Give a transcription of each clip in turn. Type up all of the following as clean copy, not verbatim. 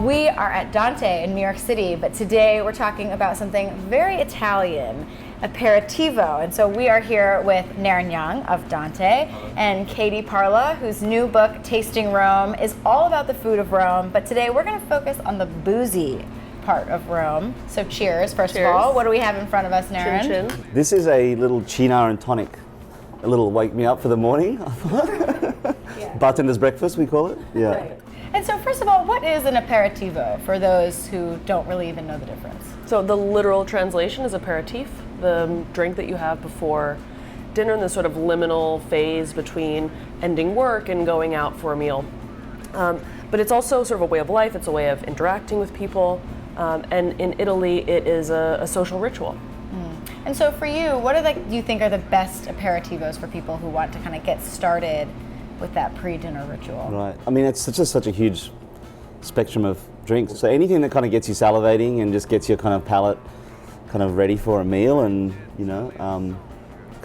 We are at Dante in New York City, but today we're talking about something very Italian, Aperitivo. And so we are here with Naren Young of Dante and Katie Parla, whose new book, Tasting Rome, is all about the food of Rome. But today we're going to focus on the boozy part of Rome. So cheers, first of all. What do we have in front of us, Naren? Chin chin. This is a little Cina and tonic. A little wake me up for the morning. Bartender's breakfast, we call it. Yeah. Right. And so first of all, what is an aperitivo for those who don't really even know the difference? So the literal translation is aperitif, the drink that you have before dinner in the sort of liminal phase between ending work and going out for a meal. But it's also sort of a way of life, it's a way of interacting with people, and in Italy it is a social ritual. And so for you, what do you think are the best aperitivos for people who want to kind of get started with that pre-dinner ritual? Right. I mean, it's just such a huge spectrum of drinks. So anything that kind of gets you salivating and just gets your kind of palate kind of ready for a meal, and kind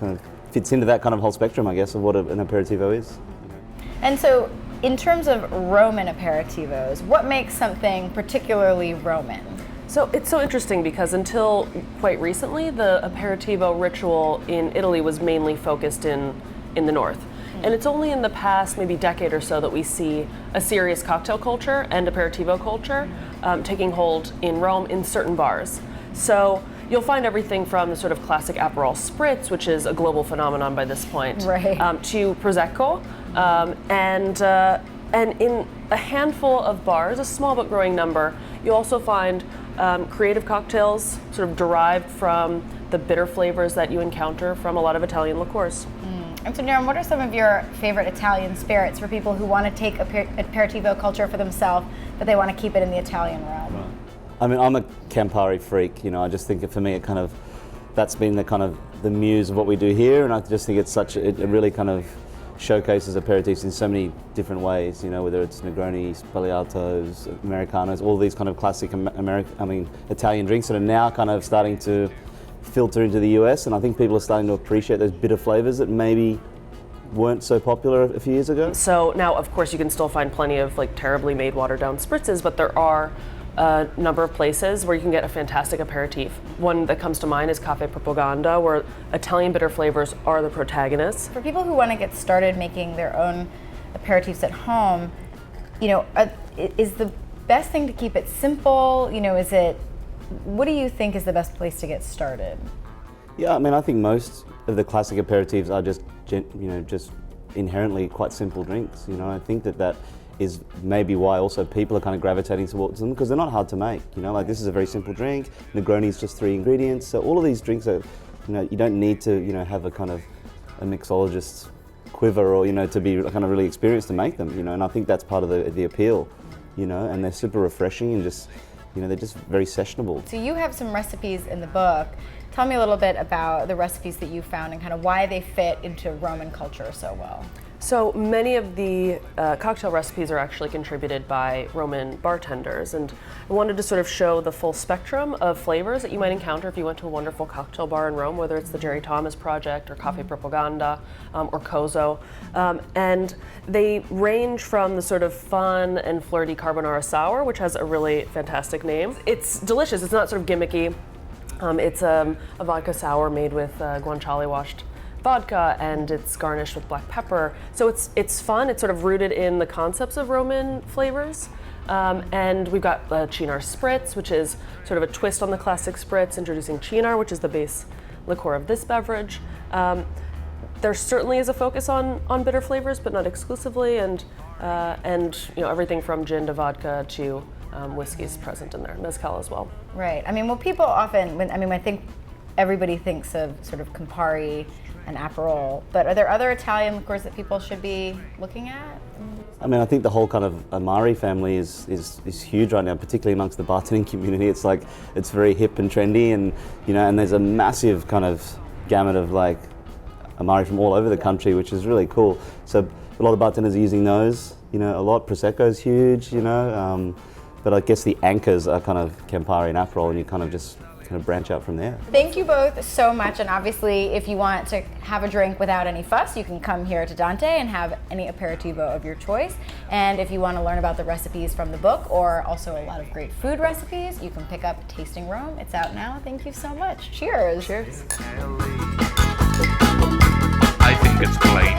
of fits into that kind of whole spectrum, I guess, of what an aperitivo is. And so in terms of Roman aperitivos, what makes something particularly Roman? So it's so interesting because until quite recently, the aperitivo ritual in Italy was mainly focused in the north. And it's only in the past maybe decade or so that we see a serious cocktail culture and aperitivo culture taking hold in Rome in certain bars. So you'll find everything from the sort of classic Aperol spritz, which is a global phenomenon by this point, right, to Prosecco, and in a handful of bars, a small but growing number, you'll also find creative cocktails sort of derived from the bitter flavors that you encounter from a lot of Italian liqueurs. And so, Naren, what are some of your favorite Italian spirits for people who want to take aperitivo culture for themselves, but they want to keep it in the Italian realm? Right. I mean, I'm a Campari freak. For me, that's been the kind of the muse of what we do here, and I just think it really kind of showcases aperitifs in so many different ways. Whether it's Negronis, Sbagliatos, Americanos, all these kind of classic Italian drinks that are now kind of starting to filter into the US, and I think people are starting to appreciate those bitter flavors that maybe weren't so popular a few years ago. So now, of course, you can still find plenty of terribly made watered down spritzes, but there are a number of places where you can get a fantastic aperitif. One that comes to mind is Caffè Propaganda, where Italian bitter flavors are the protagonists. For people who want to get started making their own aperitifs at home, is the best thing to keep it simple? What do you think is the best place to get started? Yeah, I think most of the classic aperitifs are just inherently quite simple drinks. I think that is maybe why also people are kind of gravitating towards them, because they're not hard to make. This is a very simple drink. Negroni is just 3 ingredients. So all of these drinks are, you don't need to, have a kind of a mixologist's quiver or, to be kind of really experienced to make them, and I think that's part of the appeal, and they're super refreshing and just, they're just very sessionable. So you have some recipes in the book. Tell me a little bit about the recipes that you found and kind of why they fit into Roman culture so well. So many of the cocktail recipes are actually contributed by Roman bartenders, and I wanted to sort of show the full spectrum of flavors that you might encounter if you went to a wonderful cocktail bar in Rome, whether it's the Jerry Thomas Project or Caffè Propaganda or Coso. And they range from the sort of fun and flirty carbonara sour, which has a really fantastic name. It's delicious, it's not sort of gimmicky. It's a vodka sour made with guanciale washed vodka, and it's garnished with black pepper. So it's fun. It's sort of rooted in the concepts of Roman flavors. And we've got Cynar Spritz, which is sort of a twist on the classic Spritz, introducing Cynar, which is the base liqueur of this beverage. There certainly is a focus on bitter flavors, but not exclusively, and everything from gin to vodka to whiskey is present in there, mezcal as well. Right. People often, I think everybody thinks of sort of Campari and Aperol, but are there other Italian liqueurs that people should be looking at? I think the whole kind of Amari family is huge right now, particularly amongst the bartending community. It's very hip and trendy, and and there's a massive kind of gamut of Amari from all over the country, which is really cool. So a lot of bartenders are using those, a lot. Prosecco's huge, but I guess the anchors are kind of Campari and Aperol, and you kind of just kind of branch out from there. Thank you both so much, and obviously if you want to have a drink without any fuss, you can come here to Dante and have any aperitivo of your choice. And if you want to learn about the recipes from the book or also a lot of great food recipes, you can pick up Tasting Rome. It's out now. Thank you so much. Cheers. Cheers. I think it's plain